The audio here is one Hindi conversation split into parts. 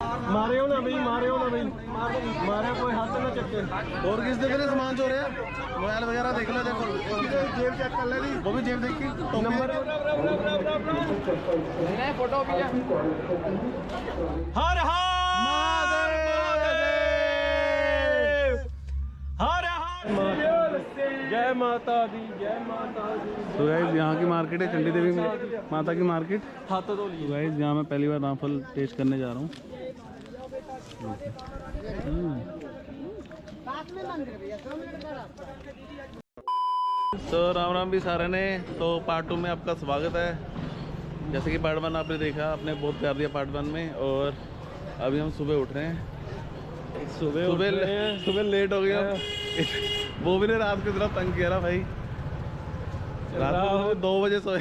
मारे हो ना भाई, मारे हो ना भाई, मारे कोई हाथ से ना चक्के। और किस देख रहे सामान चो रहे हैं, मोबाइल वगैरह देख लो, देखो जेब चेक कर ले, वो भी जेब देख के नंबर फोटो भी हर हर हर हर जय माता दी, जय माता दी। तो गाइस यहाँ की मार्केट है चंडी देवी माता की मार्केट। हाथ तो लिए गाइस यहाँ मैं पहली बार रामफल टेस्ट करने जा रहा हूँ। तो राम राम भी सारे ने। तो पार्ट 2 में आपका स्वागत है। जैसे कि पार्ट 1 आपने देखा, आपने बहुत प्यार दिया पार्ट 1 में। और अभी हम सुबह उठ रहे हैं, सुबह लेट हो गया। वो भी ने रात को इतना तंग किया ना भाई, रात को 2 बजे सोए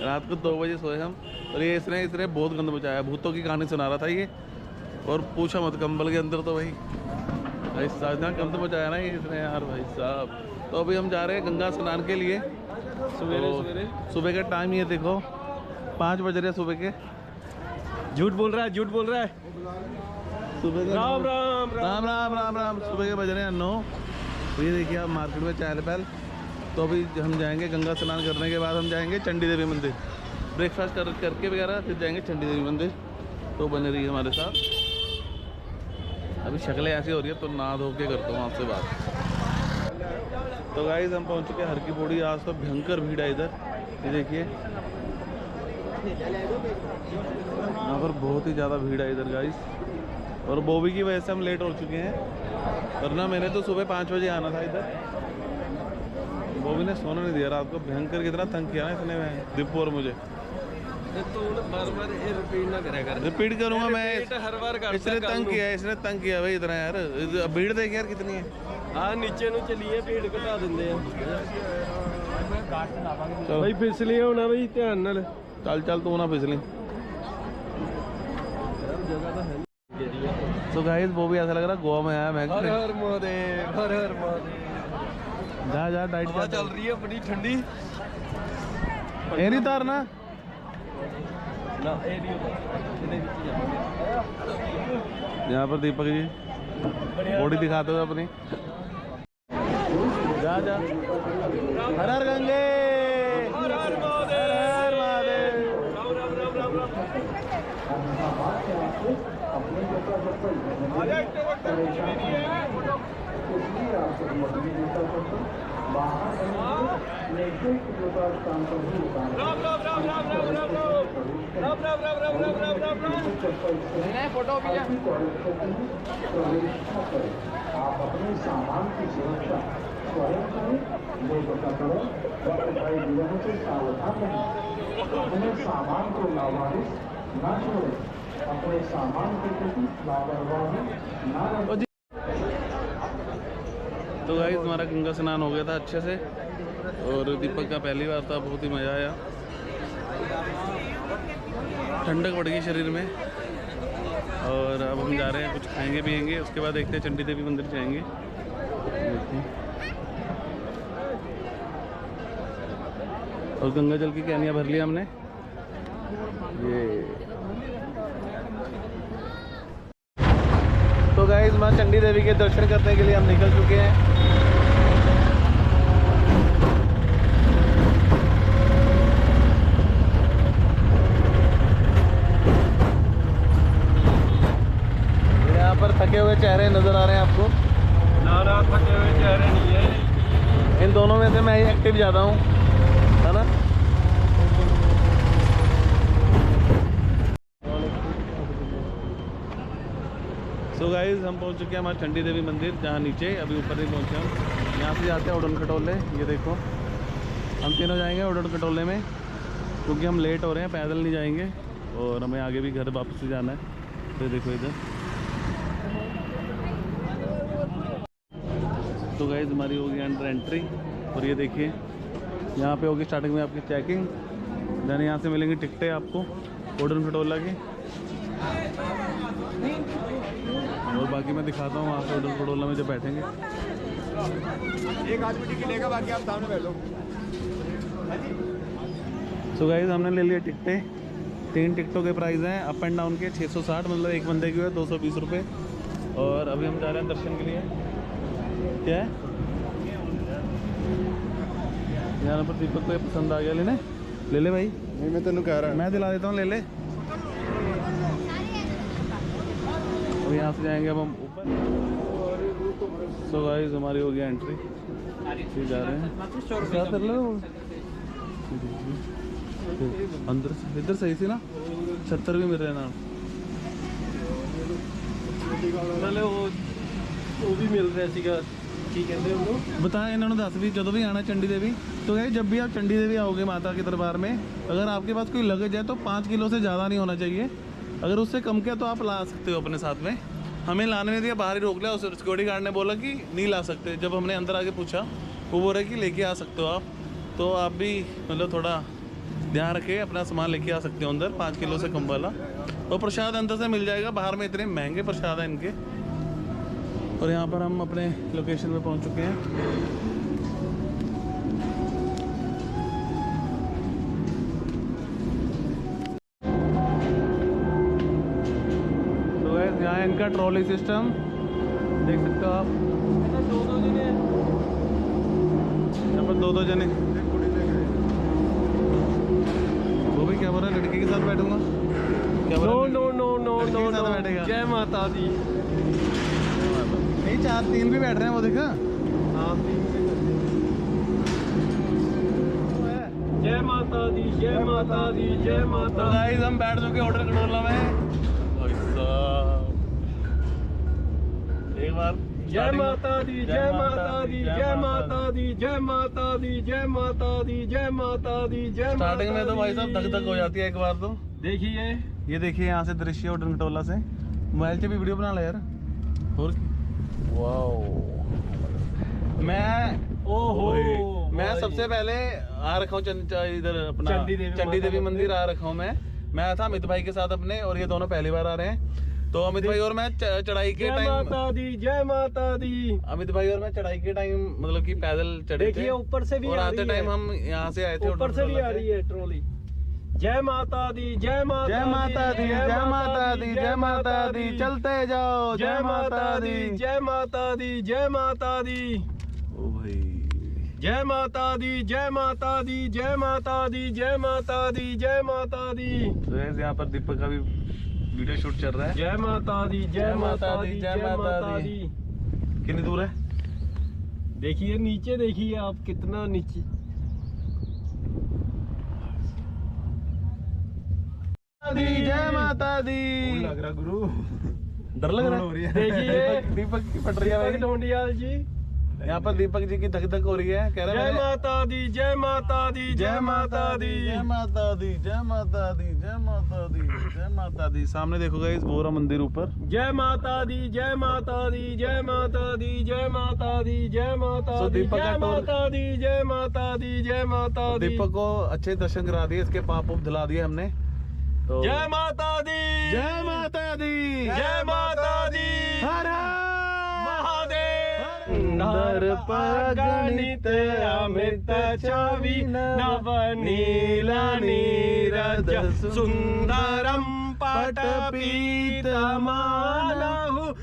रात को 2 बजे सोए हम। और ये इसने बहुत गंद मचाया, भूतों की कहानी सुना रहा था ये। और पूछा मत, कंबल के अंदर तो भाई इतना गंद मचाया ना ये इसने यार भाई साहब। तो अभी हम जा रहे हैं गंगा स्नान के लिए। सुबह का टाइम ये देखो, 5 बज रहे सुबह के। झूठ बोल रहा है, झूठ बोल रहा है। सुबह राम राम राम राम राम राम सुबह के बज रहे हैं 9। तो ये देखिए आप मार्केट में चहल पहल। तो अभी हम जाएंगे गंगा स्नान करने के बाद हम जाएंगे चंडी देवी मंदिर, ब्रेकफास्ट करके वगैरह फिर जाएंगे चंडी देवी मंदिर। तो बने रही हमारे साथ। अभी शक्लें ऐसी हो रही है तो नहा धो के करता हूँ आपसे बात। तो गाइस हम पहुँच चुके हैं हर की पौड़ी। आज तो भयंकर भीड़ है इधर, ये देखिए यहाँ पर बहुत ही ज़्यादा भीड़ है इधर गाइस। और बॉबी की वजह से हम लेट हो चुके हैं, वरना मैंने तो सुबह 5 बजे आना था इधर। बॉबी ने सोना नहीं दिया रात को, भयंकर कितना तंग किया ना इसने दीपू और मुझे। तो बार-बार ये रिपीट ना करेगा। रिपीट करूंगा मैं, हर बार करता इसने तंग किया भाई इतना यार। भीड़ देख यार कितनी है। हाँ नीचे नु चलिए, भीड़ घटा देंगे चलो भाई, फिसली होना भाई, ध्यान नाल चल तू ना फिसली। तो गाइस वो भी ऐसा लग रहा गोवा में आया मैं। हर हर महादेव, हर हर महादेव। जा डाइट हवा चल रही है बड़ी ठंडी। ये नहीं तारना ना ए नहीं होता। यहाँ पर दीपक जी बॉडी दिखाते हुए अपनी। जा हर हर गंगे, हर हर हर हर महादेव। फोटो भी आप अपने सामान की सुरक्षा स्वयं करें, बेपता करें, भाई विलंब से सावधान रहें। अपने सामान को लावारिस ना छोड़ें, अपने सामान के प्रति लापरवाही ना रखें। तो गाइस हमारा गंगा स्नान हो गया था अच्छे से, और दीपक का पहली बार था, बहुत ही मज़ा आया। ठंडक बढ़ गई शरीर में। और अब हम जा रहे हैं, कुछ खाएंगे पिएंगे, उसके बाद देखते हैं चंडी देवी मंदिर जाएंगे। और गंगा जल की कैनियाँ भर लिया हमने। ये तो गाइस मां चंडी देवी के दर्शन करने के लिए हम निकल चुके हैं। यहाँ पर थके हुए चेहरे नजर आ रहे हैं आपको। ना थके हुए चेहरे नहीं है। इन दोनों में से मैं ही एक्टिव ज़्यादा हूँ, है ना। सो गाइस हम पहुंच चुके हैं हमारे चंडी देवी मंदिर, जहाँ नीचे अभी ऊपर नहीं पहुंचे हम। यहाँ से जाते हैं उड़न खटोले। ये देखो हम तीनों जाएंगे उड़न खटोले में, क्योंकि हम लेट हो रहे हैं, पैदल नहीं जाएंगे और हमें आगे भी घर वापस से जाना है। तो देखो इधर। तो गाइस हमारी होगी अंडर एंट्री। और ये देखिए यहाँ पे होगी स्टार्टिंग में आपकी चेकिंग, देन यहाँ से मिलेंगी टिकटें आपको उड़न खटोला की। और बाकी मैं दिखाता हूँ वहाँ पे उड़न खटोला में जब बैठेंगे। एक आदमी टिकट लेगा, बाकी आप सामने बैठो। सो गाइस हमने ले लिया टिकटें। 3 टिकटों के प्राइस हैं अप एंड डाउन के 660, मतलब एक बंदे की हुए 220 रुपये। और अभी हम जा रहे हैं दर्शन के लिए। क्या है यहाँ पर? दीपक को ये पसंद आ गया, लेने ले ले भाई। नहीं मैं तेन कह रहा मैं दिला देता हूँ, ले ले। और यहाँ से जाएंगे अब हम ऊपर। सो गाइस हमारी हो गया एंट्री, जा रहे हैं। क्या कर लो अंदर से, इधर सही थी ना, 76 भी मिल रहे हैं ना। ਨਾਲੇ ਉਹ ਵੀ ਮਿਲ ਰਿਹਾ ਸੀਗਾ, ਕੀ ਕਹਿੰਦੇ ਉਹਨੂੰ? बताएं इन्होंने 10 भी जो भी आना चंडी देवी। तो गाइस जब भी आप चंडी देवी आओगे माता के दरबार में, अगर आपके पास कोई लगेज है तो 5 किलो से ज़्यादा नहीं होना चाहिए। अगर उससे कम किया तो आप ला सकते हो अपने साथ में। हमें लाने में दिया, बाहर ही रोक लिया। उस सिक्योरिटी गार्ड ने बोला कि नहीं ला सकते। जब हमने अंदर आके पूछा, वो बोल रहे कि लेके आ सकते हो आप। तो आप भी मतलब थोड़ा ध्यान रखें, अपना सामान लेके आ सकते हो अंदर, 5 किलो से कम वाला। और प्रसाद अंदर से मिल जाएगा, बाहर में इतने महंगे प्रसाद हैं इनके। और यहाँ पर हम अपने लोकेशन पे पहुँच चुके हैं। तो यहाँ इनका ट्रॉली सिस्टम देख सकते हो आप। यहाँ पर 2-2 जने। वो भी क्या बोल रहा है, लड़की के साथ बैठूंगा? क्या बोल रहा है? नो लड़की के साथ बैठेगा। जय माता दी। नहीं 4-3 भी बैठ रहे हैं, वो देखा। हाँ जय माता दी, जय माता दी, जय माता। तो गाइस हम बैठ चुके होटल कटोला में। भाई साहब एक बार जय माता दी, जय माता दी, जय माता दी, जय माता दी, जय माता दी, जय माता दी, जय। स्टार्टिंग में तो भाई साहब धक धक हो जाती है एक बार तो। देखिए ये देखिए यहाँ से दृश्य होटल कटोला से। मोबाइल से भी वीडियो बना ले यार। और वाओ, मैं सबसे पहले आ रखा हूँ इधर अपना चंडी देवी मंदिर आ रखा हूँ। मैं आया था अमित भाई के साथ अपने, और ये दोनों पहली बार आ रहे हैं। तो अमित भाई और मैं चढ़ाई के टाइम, जय माता दी, जय माता दी। अमित भाई और मैं चढ़ाई के टाइम मतलब कि पैदल चढ़े थे। देखिए ऊपर से भी और आ आते रही टाइम है। हम यहाँ से आए थे, ऊपर से भी आ रही है ट्रॉली। जय माता दी, जय माता जय माता दी, जय माता दी, जय माता दी, चलते जाओ जय माता दी, जय माता दी, जय माता दी। ओ भाई जय माता दी, जय माता दी, जय माता दी, जय माता दी, जय माता दी। तो यहाँ पर दीपक का भी वीडियो शूट चल रहा है। जय माता दी, जय माता दी, जय माता दी। कितनी दूर है? देखिए नीचे, देखिए आप कितना नीचे। जय माता दी। लग रहा गुरु, डर लग रहा है। देखिए दीपक की पट रही है भाई। ढोंडियाल जी, यहाँ पर दीपक जी की धक धक हो रही है। कह रहे जय हैं माता दी, जय माता दी, जय माता दी। जय माता दी, जय माता दी, जय माता दी, जय माता दी। सामने देखोगे इस बोरा मंदिर ऊपर। जय माता दी, जय माता दी, जय माता दी, जय माता दी, जय माता So, दी, दीपक जय का टोर- माता दी, जय माता दी, जय माता दी। दीपक को अच्छे दर्शन करा दिए, इसके पाप उप धुला दिए हमने। तो जय माता दी, जय माता दी, जय माता दी। हर महादेव। सुंदर गणित अमृत छवि नवनील नीरद सुंदरम पटपीतमालहु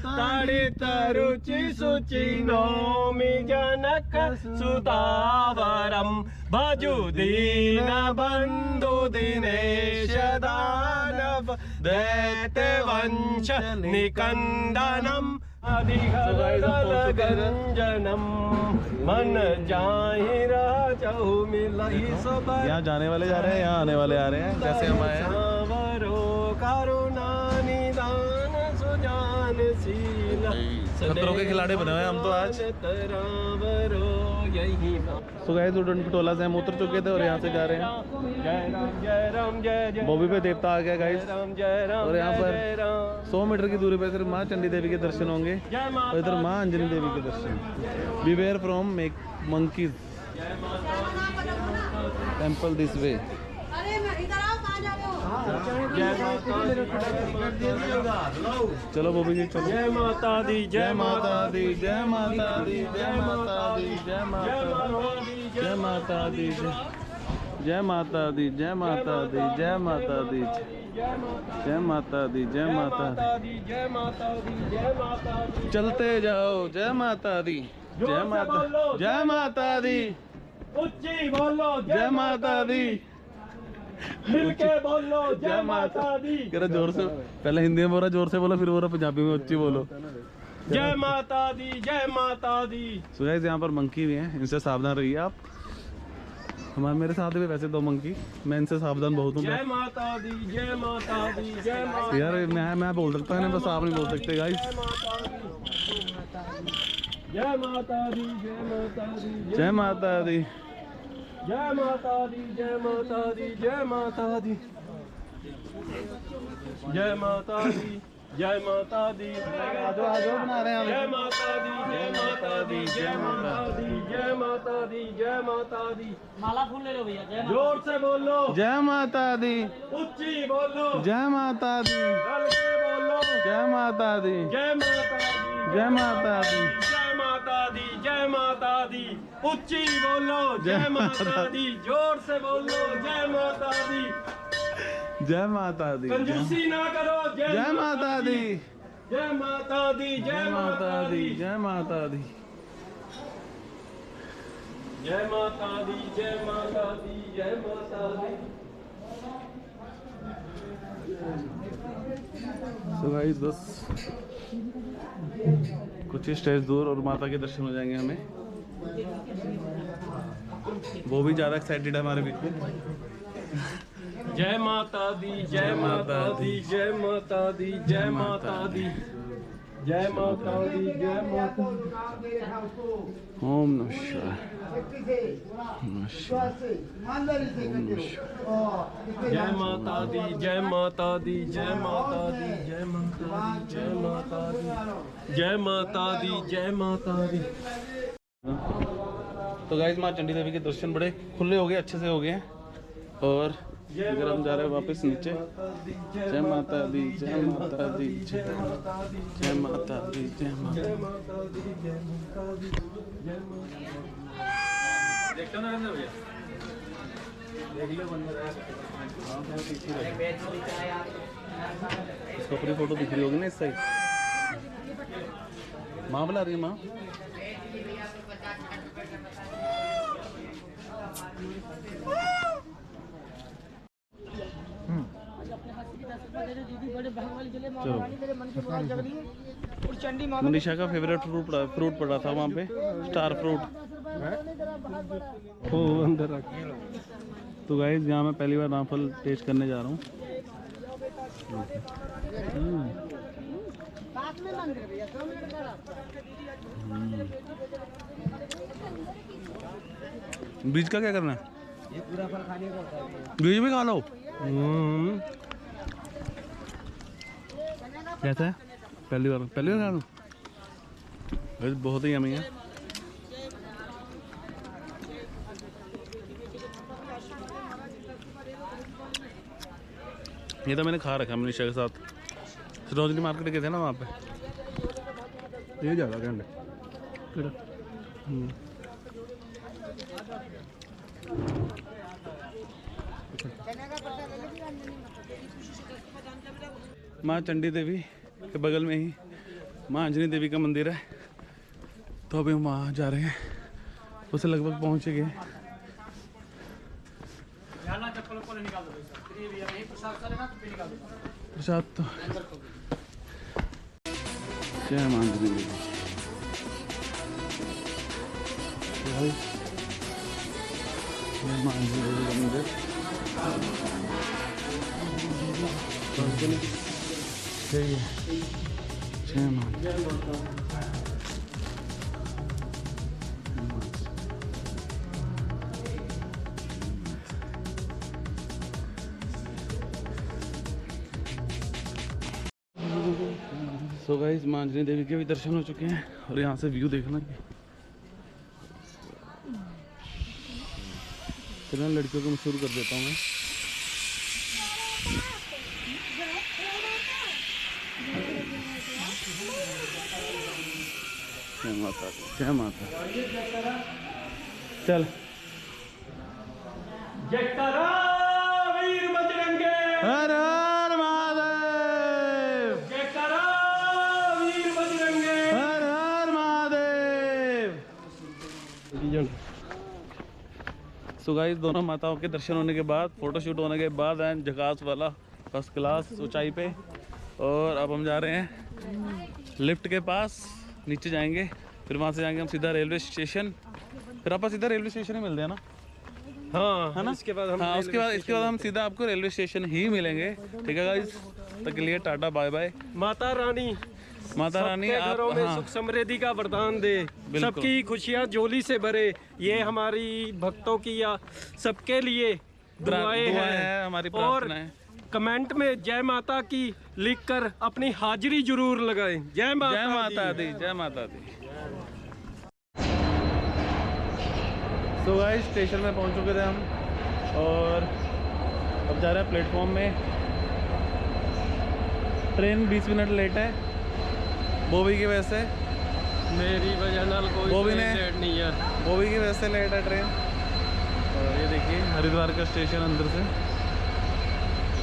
तडित रुचि शुचि नौमि जनक सुतावरम भजु दीन बंधु दिनेश दानव दैत्य वंश निकंदनम अधिगंजनम मन जाहि राजहु मिलहि सब। यहाँ जाने वाले जा रहे हैं, यहाँ आने वाले आ रहे हैं। जैसे हम आए हैं सावरो करुणा निदान सुजान शील खतरों के खिलाड़ी बने हुए हैं हम तो आज। तरावरो यही। सो गाइस उड़न खटोला से हम उतर चुके थे और यहाँ से जा रहे हैं। जय राम, जय राम, जय जय बॉबी पे देवता आ गया गाइस। राम, जय राम। और यहाँ जय पर राम। 100 मीटर की दूरी पर सिर्फ माँ चंडी देवी के दर्शन होंगे और इधर माँ अंजनी देवी के दर्शन। Beware from monkeys temple this way. अरे मैं इधर आओ, कहाँ जा रहे हो? चलो बॉबी जी चलो। जय माता दी, जय माता दी, जय माता दी, जय माता दी, जय माता दी, जय माता दी, जय माता दी, जय माता दी, जय माता दी, जय माता दी, जय माता दी, जय माता दी, जय माता दी। चलते जाओ, जय माता दी, जय माता, जय माता दी, उच्ची बोलो जय माता दी, मिलके बोलो जय माता दी। कह रहा जोर से, पहले हिंदी में बोल रहा, जोर से बोलो, फिर बोल रहा पंजाबी में, उच्ची बोलो। जय माता दी, जय माता दी। सो गाइस यहाँ पर मंकी भी हैं, इनसे सावधान रहिए आप। हमारे मेरे साथ भी वैसे 2 मंकी, मैं इनसे सावधान बहुत हूँ। जय माता दी, जय माता दी, जय माता। यार मैं बोल सकता हूँ, बस आप नहीं बोल सकते गाइस। जय माता दी, जय माता दी, जय माता दी, जय माता दी, जय माता दी, जय माता दी, जय माता दी, जय माता दी। आजो बना रहे हैं जय माता दी, जय माता दी, जय माता दी, जय माता दी, जय माता दी। माला फूल ले लो भैया। जय जोर से बोलो, जय माता दी, उच्ची बोलो, जय माता दी, डल के बोलो, जय माता दी, जय माता दी, जय माता दी, जय माता दी, जय माता दी। उच्ची बोलो, जय माता दी, जोर से बोलो, जय माता दी। जय माता दी, कंजूसी ना करो, जय माता दी, जय माता दी, जय माता दी, जय माता दी, जय माता दी, जय माता दी, जय माता दी। सो गाइस बस कुछ ही स्टेज दूर और माता के दर्शन हो जाएंगे हमें। वो भी ज़्यादा एक्साइटेड है हमारे बीच में। जय माता दी, जय माता दी, जय माता दी, जय माता दी, जय माता दी, जय माता दी। ओम नमः शिवाय, नमः शिवाय, जय माता दी, जय माता दी, जय माता दी, जय माता दी, जय माता दी, जय माता दी, जय माता दी। तो गाइस माँ चंडी देवी के दर्शन बड़े खुले हो गए, अच्छे से हो गए हैं। और अगर हम जा रहे हैं वापस नीचे। जय माता दी, जय माता दी, जय माता दी, जय माता दी, जय माता दी, जय माता दी, जय माता दी। देखो नरेंद्र भैया, देख लो बंदर इसको पूरी फोटो दिख रही होगी ना इस साइड। माँ बुला रही है माँ। मनीषा का फेवरेट फ्रूट पड़ा था वहाँ पे, स्टार फ्रूट। ओ अंदर रख। तो गाइस यहाँ मैं पहली बार रामफल टेस्ट करने जा रहा हूँ। बीज का क्या करना है? ये पूरा फल खाने का होता है। बीज भी खा लो। कैसा है? पहली बार खा लूँ। वैसे बहुत ही यम्मी है। ये तो मैंने खा रखा है मनीषा के साथ। सरोजनी मार्केट गए थे ना वहाँ पे। ये ज़्यादा घंटे माँ चंडी देवी के बगल में ही माँ अंजनी देवी का मंदिर है। तो अभी हम वहाँ जा रहे हैं, उसे लगभग पहुँच गए। प्रसाद तो जय माँ अंजनी देवी। जय माँ अंजनी देवी का मंदिर। जय माँ। सो गाइस माँ अंजनी देवी के भी दर्शन हो चुके हैं और यहाँ से व्यू देखना। चलो लड़कियों को मैं शुरू कर देता हूँ मैं। जय माता दी, जय माता। चल जयकारा वीर बजरंगे। हर हर महादेव। जयकारा वीर बजरंगे। हर हर महादेव। सो गाइस, दोनों माताओं के दर्शन होने के बाद, फोटोशूट होने के बाद एंड झकास वाला फर्स्ट क्लास ऊंचाई पे, और अब हम जा रहे हैं लिफ्ट के पास, नीचे जाएंगे, फिर वहाँ से जाएंगे हम सीधा रेलवे स्टेशन, फिर आप सीधा रेलवे स्टेशन ही मिलते हैं ना। हाँ है ना, इसके बाद हम इसके बाद हम सीधा आपको रेलवे स्टेशन ही मिलेंगे। ठीक है गाइस, तब के लिए tata bye bye. Mata Rani सबके घरों में सुख समृद्धि का वरदान दे, सबकी खुशियां झोली से भरे। ये हमारी भक्तों की या सबके लिए दुआएं हैं, हमारी और प्रार्थना है। कमेंट में जय माता की लिखकर अपनी हाजिरी जरूर लगाएं। जय माता दी। जय माता दी। तो गाइस, स्टेशन में पहुंच चुके थे हम, और अब जा रहे हैं प्लेटफॉर्म में। ट्रेन 20 मिनट लेट है बॉबी की वजह से। मेरी वजह नाल कोई बॉबी ने लेट नहीं है, बॉबी की वजह से लेट है ट्रेन। और ये देखिए हरिद्वार का स्टेशन अंदर से।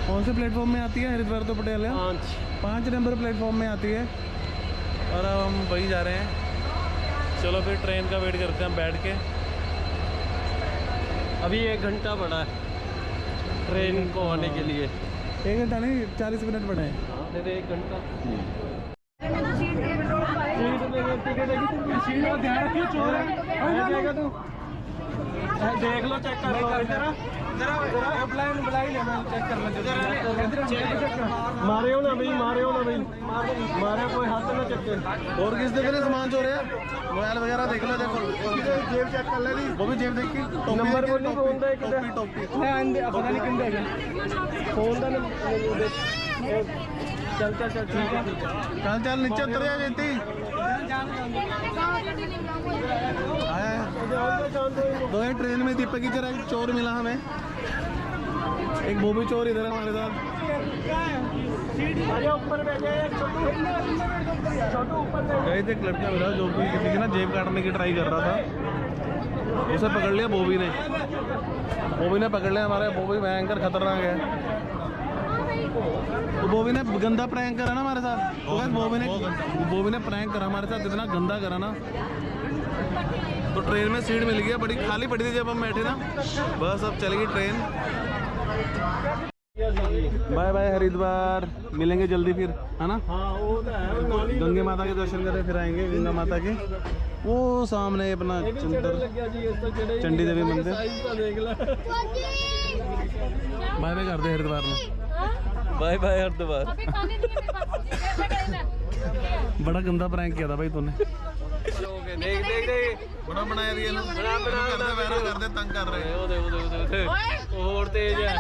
कौन से प्लेटफॉर्म में आती है हरिद्वार तो पटियाला? 5 नंबर प्लेटफॉर्म में आती है, और अब हम वहीं जा रहे हैं। चलो फिर ट्रेन का वेट करते हैं बैठ के। अभी 1 घंटा बड़ा है ट्रेन को आने के लिए। 1 घंटा नहीं, 40 मिनट पड़े हैं। फिर 1 घंटा सीट में ध्यान रखिए, चोर है तू, देख लो, चेक कर लो। मारे हो ना भाई, मारे कोई हाथ ना चक्के। और किस जगह सामान चोर है? मोबाइल वगैरह देख लो, देखो जेब चेक कर ले, वो भी जेब देख के। नंबर बोल नहीं कौन दा, टोपी पता नहीं किन देगा कौन दा नंबर। चल ठीक है, चल नीचे उतर जा जेती। दो ये ट्रेन में दीपक की तरह एक चोर मिला हमें, एक बॉबी चोर इधर है हमारे साथ। गए थे, एक लड़का मिला जो कि किसी की ना जेब काटने की ट्राई कर रहा था, उसे पकड़ लिया बॉबी ने पकड़ लिया हमारे। बॉबी भयंकर खतरनाक है, तो बॉबी ने गंदा प्रैंक करा ना हमारे साथ। तो बॉबी ने प्रैंक करा हमारे साथ, इतना गंदा करा ना। तो ट्रेन में सीट मिल गया, बड़ी खाली पड़ी थी जब हम बैठे ना। बस अब चलेगी ट्रेन। बाय बाय हरिद्वार, मिलेंगे जल्दी फिर, है ना। गंगे माता के दर्शन करें, फिर आएंगे गंगा माता के। वो सामने अपना चंडी देवी मंदिर। बाय बाय कर दे हरिद्वार में। Bye bye Haridwar. बड़ा गंदा प्रैंक किया था भाई तूने। देख बड़ा बनाया दिया ना, कर दे, तंग कर रहे हैं। और तेज है।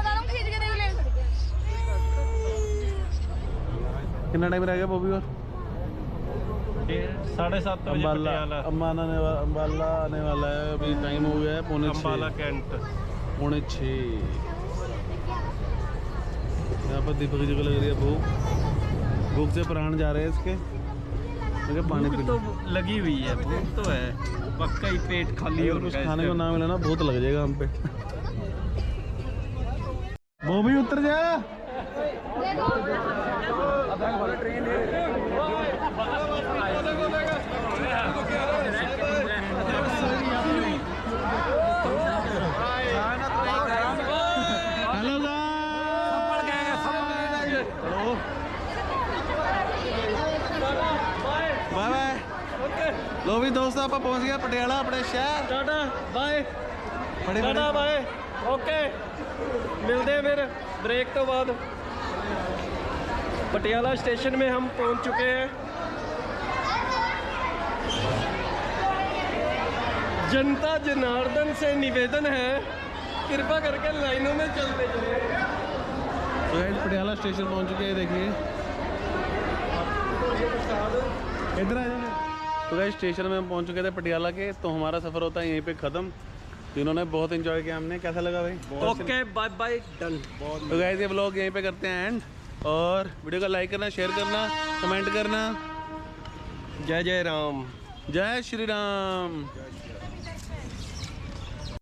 कितना टाइम रह गया बॉबी? और 7:30 बजे अम्बाला आने वाला है। अभी टाइम हो गया है 5:45 कैंट 5:45। यहाँ पर दीपक जी को लग रही है भूख से प्राण जा रहे हैं इसके। पानी पी तो लगी हुई है, भूख तो है पक्का ही, पेट खाली हो कुछ खाने को ना मिला ना बहुत लग जाएगा हम पे। वो भी उतर जा। Hello bye bye. लो भी दोस्त, आप पहुंच गए पटियाला अपने शहर। Tata bye, tata bye, okay मिलते हैं फिर ब्रेक तो बाद। पटियाला स्टेशन में हम पहुंच चुके हैं। जनता जनार्दन से निवेदन है, कृपा करके लाइनों में चलते जाएं। तो पटियाला स्टेशन पहुंच चुके हैं, देखिए इधर आ जाएंगे। तो गाइस स्टेशन में हम पहुंच चुके थे पटियाला के। तो हमारा सफ़र होता है यहीं पे ख़त्म। तो इन्होंने बहुत एंजॉय किया, हमने कैसा लगा भाई? Okay bye bye done. तो गाइस ये ब्लॉग यहीं पे करते हैं एंड, और वीडियो को लाइक करना, शेयर करना, कमेंट करना। जय जय राम, जय श्री राम।